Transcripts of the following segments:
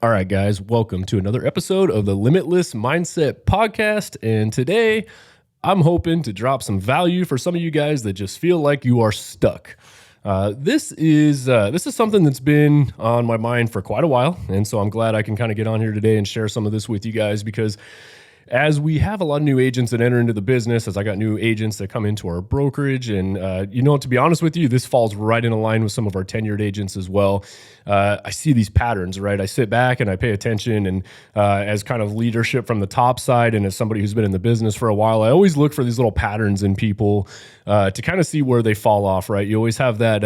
All right, guys, welcome to another episode of the Limitless Mindset Podcast. And today I'm hoping to drop some value for some of you guys that just feel like you are stuck. This is something that's been on my mind for quite a while. And so I'm glad I can kind of get on here today and share some of this with you guys because as we have a lot of new agents that enter into the business, as I got new agents that come into our brokerage, and to be honest with you, this falls right in line with some of our tenured agents as well. I see these patterns, right? I sit back and I pay attention, and as kind of leadership from the top side, and as somebody who's been in the business for a while, I always look for these little patterns in people to kind of see where they fall off, right? You always have that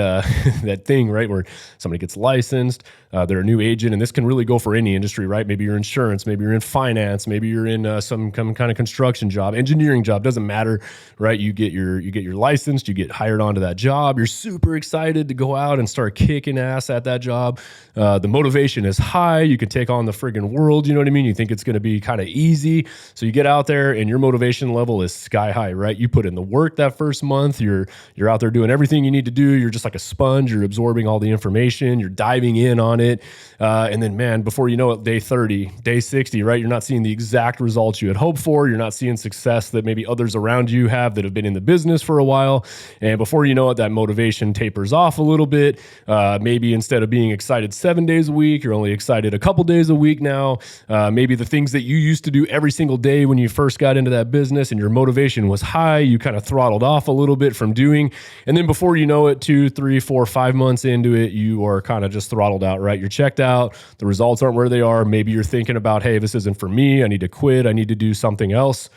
that thing, right, where somebody gets licensed, they're a new agent, and this can really go for any industry, right? Maybe you're insurance, maybe you're in finance, maybe you're in some kind of construction job, engineering job, doesn't matter, right? You get your license, you get hired onto that job, you're super excited to go out and start kicking ass at that job. The motivation is high, you can take on the friggin' world, you know what I mean? You think it's gonna be kind of easy. So you get out there and your motivation level is sky high, right? You put in the work that first month, you're out there doing everything you need to do, you're just like a sponge, you're absorbing all the information, you're diving in on it. And then man, before you know it, day 30, day 60, right? You're not seeing the exact results you had hoped for. You're not seeing success that maybe others around you have that have been in the business for a while. And before you know it, that motivation tapers off a little bit. Maybe instead of being excited 7 days a week, you're only excited a couple days a week now. Maybe the things that you used to do every single day when you first got into that business and your motivation was high, you kind of throttled off a little bit from doing. And then before you know it, 2, 3, 4, 5 months into it, you are kind of just throttled out, right? You're checked out. The results aren't where they are. Maybe you're thinking about, hey, this isn't for me. I need to quit. I need to do something else.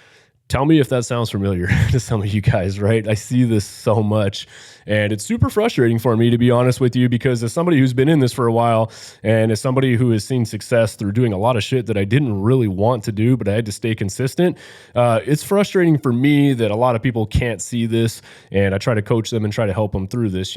Tell me if that sounds familiar to some of you guys, right? I see this so much, and it's super frustrating for me, to be honest with you, because as somebody who's been in this for a while, and as somebody who has seen success through doing a lot of shit that I didn't really want to do, but I had to stay consistent, it's frustrating for me that a lot of people can't see this, and I try to coach them and try to help them through this,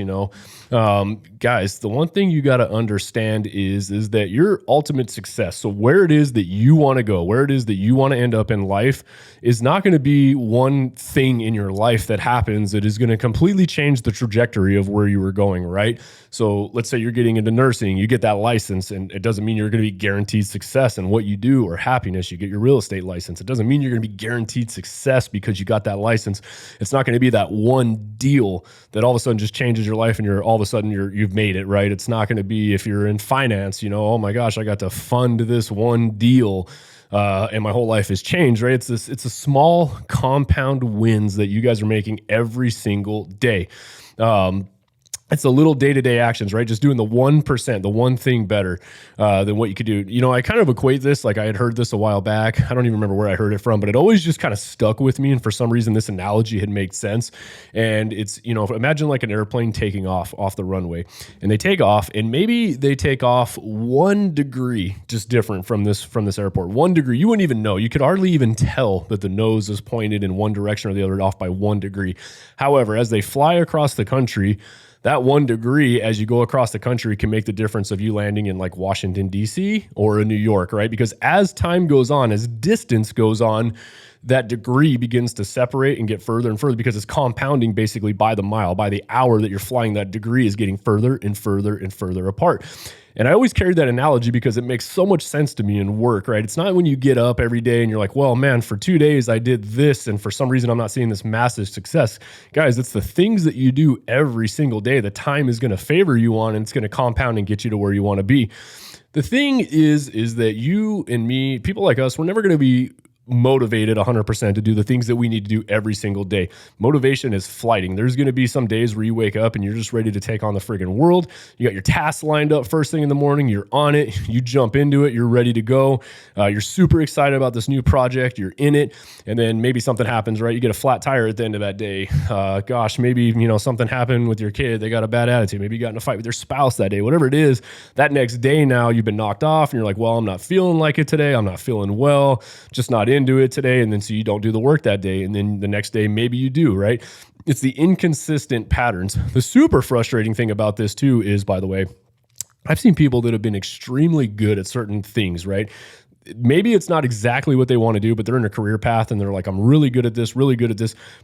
Guys, the one thing you got to understand is that your ultimate success, so where it is that you want to go, where it is that you want to end up in life, is not going to be one thing in your life that happens that is going to completely change the trajectory of where you were going, right? So let's say you're getting into nursing, you get that license, and it doesn't mean you're going to be guaranteed success in what you do or happiness. You get your real estate license. It doesn't mean you're going to be guaranteed success because you got that license. It's not going to be that one deal that all of a sudden just changes your life and all of a sudden you've made it, right? It's not going to be if you're in finance, oh my gosh, I got to fund this one deal. And my whole life has changed, right? It's a small compound wins that you guys are making every single day. It's the little day-to-day actions, right? Just doing the 1%, the one thing better than what you could do. I kind of equate this, like I had heard this a while back. I don't even remember where I heard it from, but it always just kind of stuck with me. And for some reason, this analogy had made sense. And it's, imagine like an airplane taking off the runway, and they take off, and maybe they take off 1 degree, just different from this airport. 1 degree, you wouldn't even know. You could hardly even tell that the nose is pointed in one direction or the other, off by 1 degree. However, as they fly across the country, that 1 degree as you go across the country can make the difference of you landing in like Washington, D.C. or in New York, right? Because as time goes on, as distance goes on, that degree begins to separate and get further and further because it's compounding basically by the mile, by the hour that you're flying, that degree is getting further and further and further apart. And I always carried that analogy because it makes so much sense to me in work, right? It's not when you get up every day and you're like, well, man, for 2 days I did this, and for some reason I'm not seeing this massive success. Guys, it's the things that you do every single day that time is going to favor you on, and it's going to compound and get you to where you want to be. The thing is that you and me, people like us, we're never going to be motivated 100% to do the things that we need to do every single day. Motivation is flighting. There's going to be some days where you wake up and you're just ready to take on the friggin' world. You got your tasks lined up first thing in the morning. You're on it. You jump into it. You're ready to go. You're super excited about this new project. You're in it. And then maybe something happens, right? You get a flat tire at the end of that day. Maybe, something happened with your kid. They got a bad attitude. Maybe you got in a fight with your spouse that day. Whatever it is, that next day now you've been knocked off and you're like, well, I'm not feeling like it today. I'm not feeling well. Just not into it today. And then so you don't do the work that day. And then the next day, maybe you do, right? It's the inconsistent patterns. The super frustrating thing about this too is, by the way, I've seen people that have been extremely good at certain things, right? maybe it's not exactly what they want to do, but they're in a career path and they're like, I'm really good at this,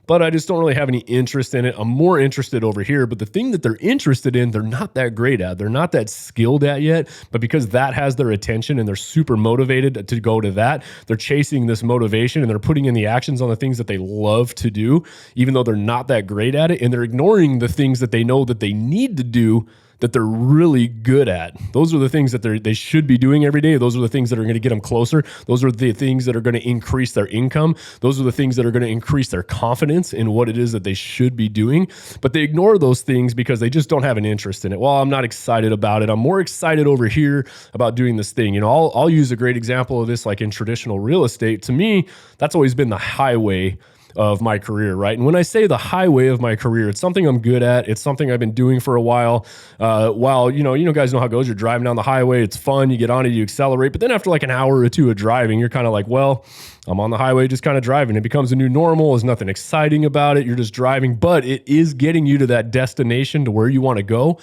but I just don't really have any interest in it. I'm more interested over here. But the thing that they're interested in, they're not that great at. They're not that skilled at yet. But because that has their attention and they're super motivated to go to that, they're chasing this motivation and they're putting in the actions on the things that they love to do, even though they're not that great at it. And they're ignoring the things that they know that they need to do that they're really good at. Those are the things that they should be doing every day. Those are the things that are going to get them closer. Those are the things that are going to increase their income. Those are the things that are going to increase their confidence in what it is that they should be doing. But they ignore those things because they just don't have an interest in it. Well, I'm not excited about it. I'm more excited over here about doing this thing. I'll use a great example of this, like in traditional real estate. To me, that's always been the highway of my career, right? And when I say the highway of my career, it's something I'm good at. It's something I've been doing for a while. Guys know how it goes. You're driving down the highway. It's fun. You get on it, you accelerate. But then after like an hour or two of driving, you're kind of like, well, I'm on the highway just kind of driving. It becomes a new normal. There's nothing exciting about it. You're just driving, but it is getting you to that destination to where you want to go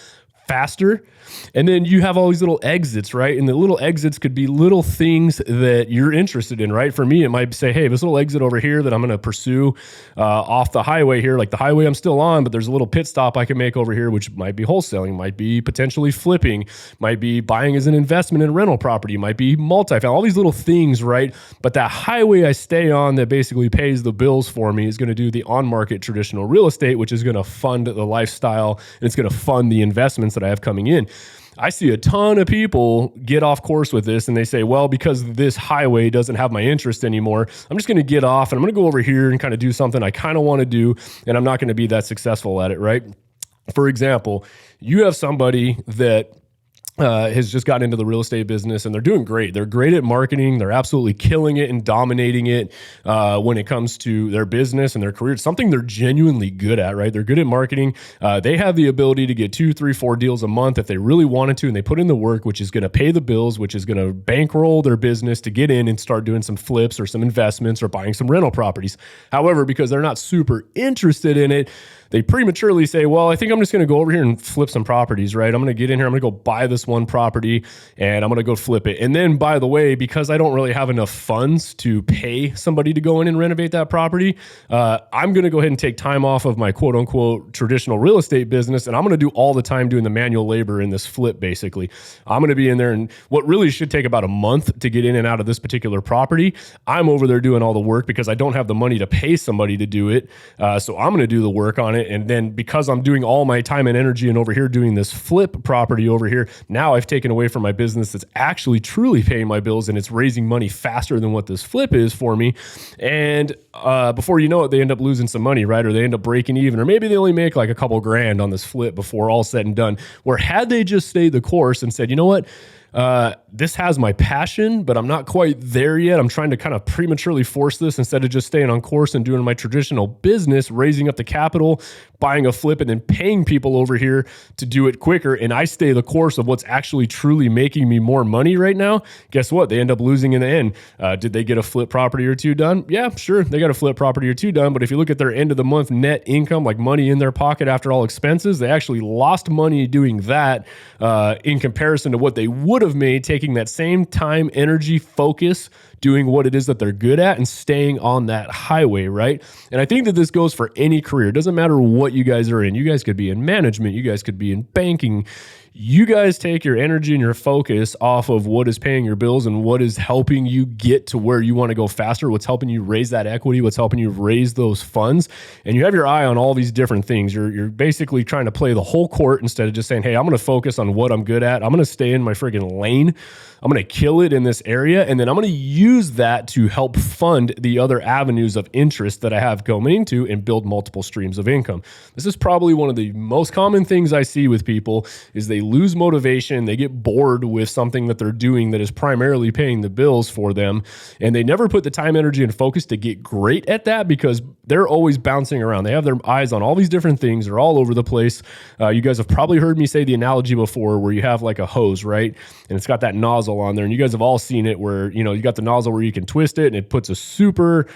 faster. And then you have all these little exits, right? And the little exits could be little things that you're interested in, right? For me, it might say, hey, this little exit over here that I'm going to pursue off the highway here, like the highway I'm still on, but there's a little pit stop I can make over here, which might be wholesaling, might be potentially flipping, might be buying as an investment in rental property, might be multifamily, all these little things, right? But that highway I stay on that basically pays the bills for me is going to do the on-market traditional real estate, which is going to fund the lifestyle and it's going to fund the investments that I have coming in. I see a ton of people get off course with this and they say, well, because this highway doesn't have my interest anymore, I'm just going to get off and I'm going to go over here and kind of do something I kind of want to do, and I'm not going to be that successful at it, right? For example, you have somebody that has just gotten into the real estate business and they're doing great. They're great at marketing. They're absolutely killing it and dominating it when it comes to their business and their career. It's something they're genuinely good at, right? They're good at marketing. They have the ability to get 2, 3, 4 deals a month if they really wanted to, and they put in the work, which is going to pay the bills, which is going to bankroll their business to get in and start doing some flips or some investments or buying some rental properties. However, because they're not super interested in it, they prematurely say, well, I think I'm just going to go over here and flip some properties, right? I'm going to get in here. I'm going to go buy this one property and I'm going to go flip it. And then, by the way, because I don't really have enough funds to pay somebody to go in and renovate that property, I'm going to go ahead and take time off of my quote unquote traditional real estate business. And I'm going to do all the time doing the manual labor in this flip, basically. I'm going to be in there, and what really should take about a month to get in and out of this particular property, I'm over there doing all the work because I don't have the money to pay somebody to do it. So I'm going to do the work on it. And then because I'm doing all my time and energy and over here doing this flip property over here, now I've taken away from my business that's actually truly paying my bills and it's raising money faster than what this flip is for me. And before you know it, they end up losing some money, right? Or they end up breaking even, or maybe they only make like a couple grand on this flip before all said and done. Where had they just stayed the course and said, you know what? This has my passion, but I'm not quite there yet. I'm trying to kind of prematurely force this instead of just staying on course and doing my traditional business, raising up the capital, buying a flip, and then paying people over here to do it quicker. And I stay the course of what's actually truly making me more money right now. Guess what? They end up losing in the end. Did they get a flip property or two done? Yeah, sure. They got a flip property or two done. But if you look at their end of the month net income, like money in their pocket after all expenses, they actually lost money doing that in comparison to what they would have made taking that same time, energy, focus, doing what it is that they're good at and staying on that highway, right? And I think that this goes for any career. It doesn't matter what you guys are in. You guys could be in management. You guys could be in banking. You guys take your energy and your focus off of what is paying your bills and what is helping you get to where you want to go faster, what's helping you raise that equity, what's helping you raise those funds. And you have your eye on all these different things. You're basically trying to play the whole court instead of just saying, hey, I'm going to focus on what I'm good at. I'm going to stay in my friggin' lane. I'm going to kill it in this area. And then I'm going to use that to help fund the other avenues of interest that I have going into and build multiple streams of income. This is probably one of the most common things I see with people is they lose motivation. They get bored with something that they're doing that is primarily paying the bills for them. And they never put the time, energy, and focus to get great at that because they're always bouncing around. They have their eyes on all these different things. They're all over the place. You guys have probably heard me say the analogy before where you have like a hose, right? And it's got that nozzle on there. And you guys have all seen it where, you got the nozzle where you can twist it and it puts a super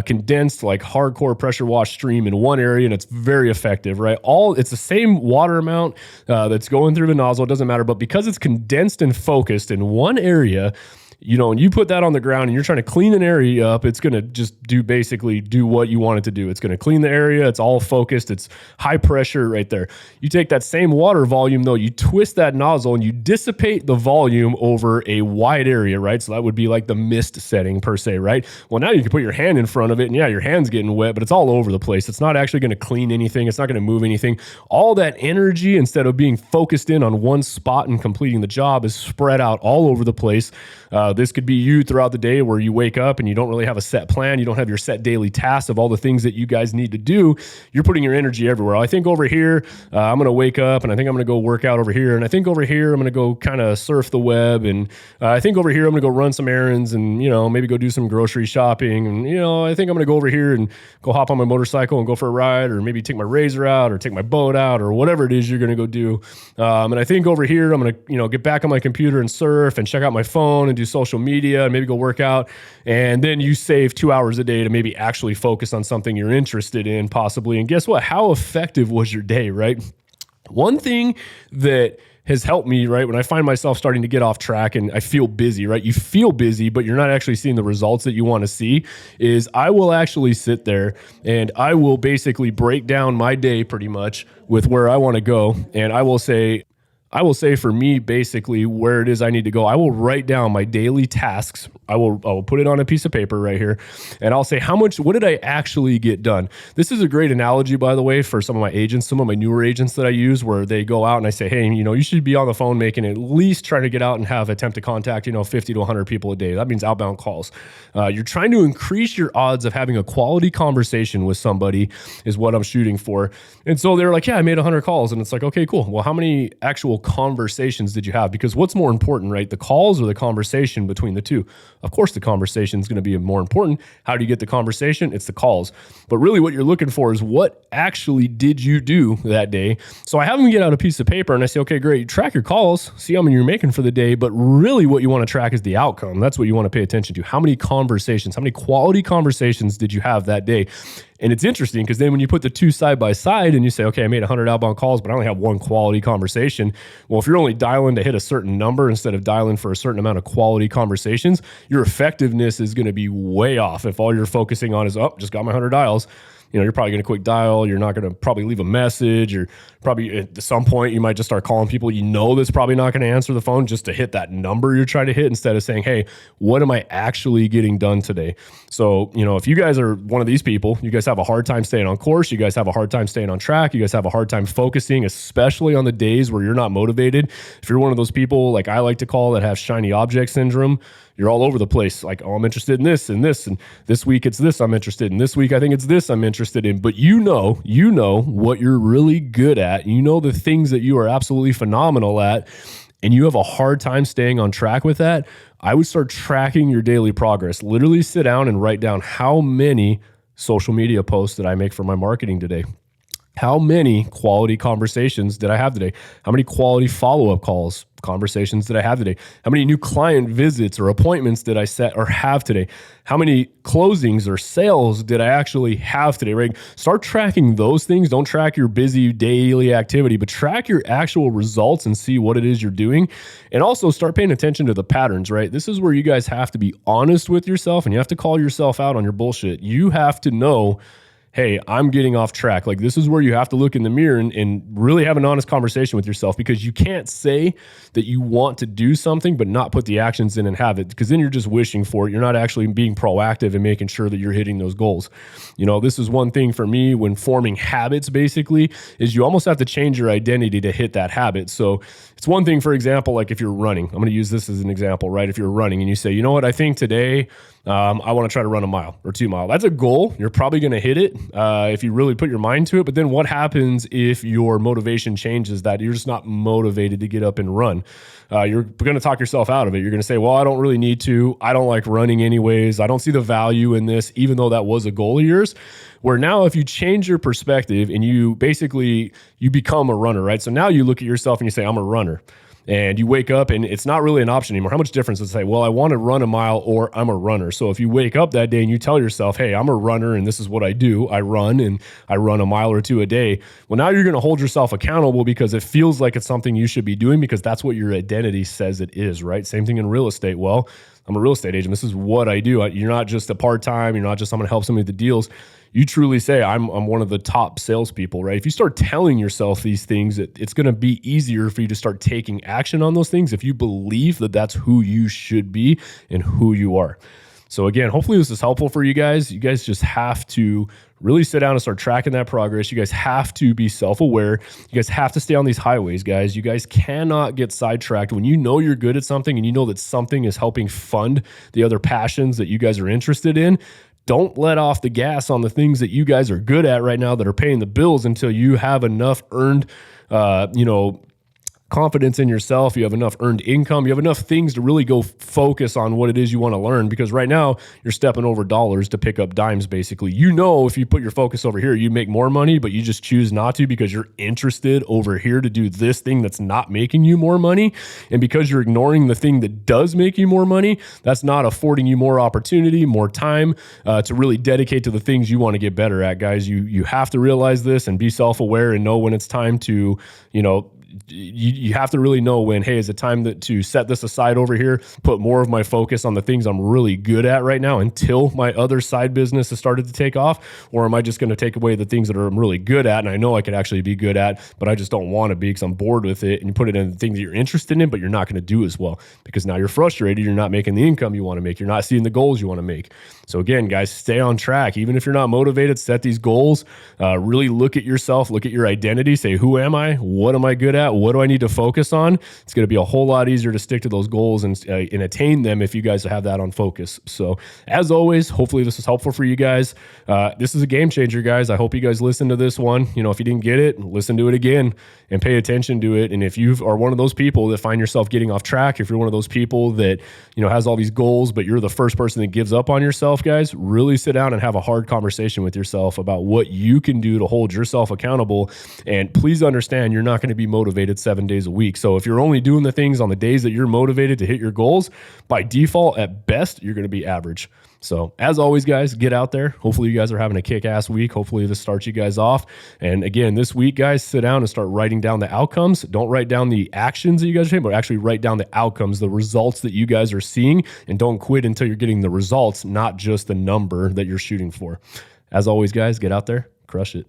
condensed, like hardcore pressure wash stream in one area. And it's very effective, right? It's the same water amount that's going through the nozzle. It doesn't matter. But because it's condensed and focused in one area, and you put that on the ground and you're trying to clean an area up, it's going to just do what you want it to do. It's going to clean the area. It's all focused. It's high pressure right there. You take that same water volume though, you twist that nozzle and you dissipate the volume over a wide area, right? So that would be like the mist setting per se, right? Well, now you can put your hand in front of it and yeah, your hand's getting wet, but it's all over the place. It's not actually going to clean anything. It's not going to move anything. All that energy, instead of being focused in on one spot and completing the job, is spread out all over the place. This could be you throughout the day where you wake up and you don't really have a set plan. You don't have your set daily tasks of all the things that you guys need to do. You're putting your energy everywhere. I think over here, I'm going to wake up and I think I'm going to go work out over here. And I think over here, I'm going to go kind of surf the web. And I think over here, I'm going to go run some errands and, maybe go do some grocery shopping. And, I think I'm going to go over here and go hop on my motorcycle and go for a ride, or maybe take my razor out or take my boat out or whatever it is you're going to go do. And I think over here, I'm going to, get back on my computer and surf and check out my phone and do social media and maybe go work out. And then you save 2 hours a day to maybe actually focus on something you're interested in possibly. And guess what? How effective was your day, right? One thing that has helped me, right, when I find myself starting to get off track and I feel busy, right? You feel busy, but you're not actually seeing the results that you want to see, is I will actually sit there and I will basically break down my day pretty much with where I want to go. And I will say for me, basically where it is I need to go, I will write down my daily tasks. I will put it on a piece of paper right here. And I'll say what did I actually get done? This is a great analogy, by the way, for some of my agents, some of my newer agents that I use, where they go out and I say, hey, you should be on the phone making at least trying to get out and attempt to contact, 50 to 100 people a day. That means outbound calls. You're trying to increase your odds of having a quality conversation with somebody is what I'm shooting for. And so they're like, yeah, I made 100 calls. And it's like, okay, cool. Well, how many actual conversations did you have? Because what's more important, right? The calls or the conversation between the two? Of course, the conversation is going to be more important. How do you get the conversation? It's the calls. But really what you're looking for is what actually did you do that day? So I have them get out a piece of paper and I say, okay, great. Track your calls, see how many you're making for the day. But really what you want to track is the outcome. That's what you want to pay attention to. How many conversations, how many quality conversations did you have that day? And it's interesting because then when you put the two side by side and you say, okay, I made 100 outbound calls, but I only have one quality conversation. Well, if you're only dialing to hit a certain number instead of dialing for a certain amount of quality conversations, your effectiveness is going to be way off. If all you're focusing on is, just got my 100 dials, you're probably going to quick dial. You're not going to probably leave a message. You're probably at some point, you might just start calling people that's probably not going to answer the phone just to hit that number you're trying to hit, instead of saying, hey, what am I actually getting done today? So, if you guys are one of these people, you guys have a hard time staying on course. You guys have a hard time staying on track. You guys have a hard time focusing, especially on the days where you're not motivated. If you're one of those people, like I like to call, that have shiny object syndrome, you're all over the place. Like, oh, I'm interested in this and this, and this week it's this I'm interested in. This week I think it's this I'm interested in. But you know what you're really good at. You know the things that you are absolutely phenomenal at, and you have a hard time staying on track with that. I would start tracking your daily progress. Literally sit down and write down how many social media posts did I make for my marketing today? How many quality conversations did I have today? How many quality follow-up calls, conversations did I have today? How many new client visits or appointments did I set or have today? How many closings or sales did I actually have today, right? Start tracking those things. Don't track your busy daily activity, but track your actual results and see what it is you're doing. And also start paying attention to the patterns, right? This is where you guys have to be honest with yourself, and you have to call yourself out on your bullshit. You have to know, hey, I'm getting off track. Like, this is where you have to look in the mirror and really have an honest conversation with yourself, because you can't say that you want to do something but not put the actions in and have it, because then you're just wishing for it. You're not actually being proactive and making sure that you're hitting those goals. This is one thing for me when forming habits, basically, is you almost have to change your identity to hit that habit. So it's one thing, for example, like if you're running, I'm going to use this as an example, right? If you're running and you say, you know what, I think today I want to try to run a mile or 2 miles. That's a goal. You're probably going to hit it if you really put your mind to it. But then what happens if your motivation changes, that you're just not motivated to get up and run? You're going to talk yourself out of it. You're going to say, well, I don't really need to. I don't like running anyways. I don't see the value in this, even though that was a goal of yours. Where now if you change your perspective and you become a runner, right? So now you look at yourself and you say, I'm a runner. And you wake up and it's not really an option anymore. How much difference does it say, well, I want to run a mile or I'm a runner? So if you wake up that day and you tell yourself, hey, I'm a runner and this is what I do. I run a mile or 2 a day. Well, now you're going to hold yourself accountable because it feels like it's something you should be doing, because that's what your identity says it is, right? Same thing in real estate. Well, I'm a real estate agent. This is what I do. You're not just a part-time. You're not just someone to help somebody with the deals. You truly say, I'm one of the top salespeople, right? If you start telling yourself these things, it's going to be easier for you to start taking action on those things if you believe that that's who you should be and who you are. So again, hopefully this is helpful for you guys. You guys just have to really sit down and start tracking that progress. You guys have to be self-aware. You guys have to stay on these highways, guys. You guys cannot get sidetracked. When you know you're good at something and you know that something is helping fund the other passions that you guys are interested in, don't let off the gas on the things that you guys are good at right now that are paying the bills until you have enough earned, confidence in yourself, you have enough earned income, you have enough things to really go focus on what it is you want to learn, because right now you're stepping over dollars to pick up dimes basically. You know, if you put your focus over here, you make more money, but you just choose not to because you're interested over here to do this thing that's not making you more money. And because you're ignoring the thing that does make you more money, that's not affording you more opportunity, more time to really dedicate to the things you want to get better at, guys. You have to realize this and be self-aware and know when it's time to, you have to really know when, hey, is it time to set this aside over here, put more of my focus on the things I'm really good at right now until my other side business has started to take off? Or am I just going to take away the things that I'm really good at and I know I could actually be good at, but I just don't want to be because I'm bored with it, and you put it in the things that you're interested in, but you're not going to do as well because now you're frustrated. You're not making the income you want to make. You're not seeing the goals you want to make. So again, guys, stay on track. Even if you're not motivated, set these goals. Really look at yourself, look at your identity, say, who am I? What am I good at? What do I need to focus on? It's going to be a whole lot easier to stick to those goals and attain them if you guys have that on focus. So as always, hopefully this was helpful for you guys. This is a game changer, guys. I hope you guys listen to this one. If you didn't get it, listen to it again and pay attention to it. And if you are one of those people that find yourself getting off track, if you're one of those people that, has all these goals, but you're the first person that gives up on yourself, guys, really sit down and have a hard conversation with yourself about what you can do to hold yourself accountable. And please understand, you're not going to be motivated 7 days a week. So if you're only doing the things on the days that you're motivated to hit your goals, by default, at best, you're going to be average. So as always, guys, get out there. Hopefully you guys are having a kick-ass week. Hopefully this starts you guys off. And again, this week, guys, sit down and start writing down the outcomes. Don't write down the actions that you guys are taking, but actually write down the outcomes, the results that you guys are seeing, and don't quit until you're getting the results, not just the number that you're shooting for. As always, guys, get out there, crush it.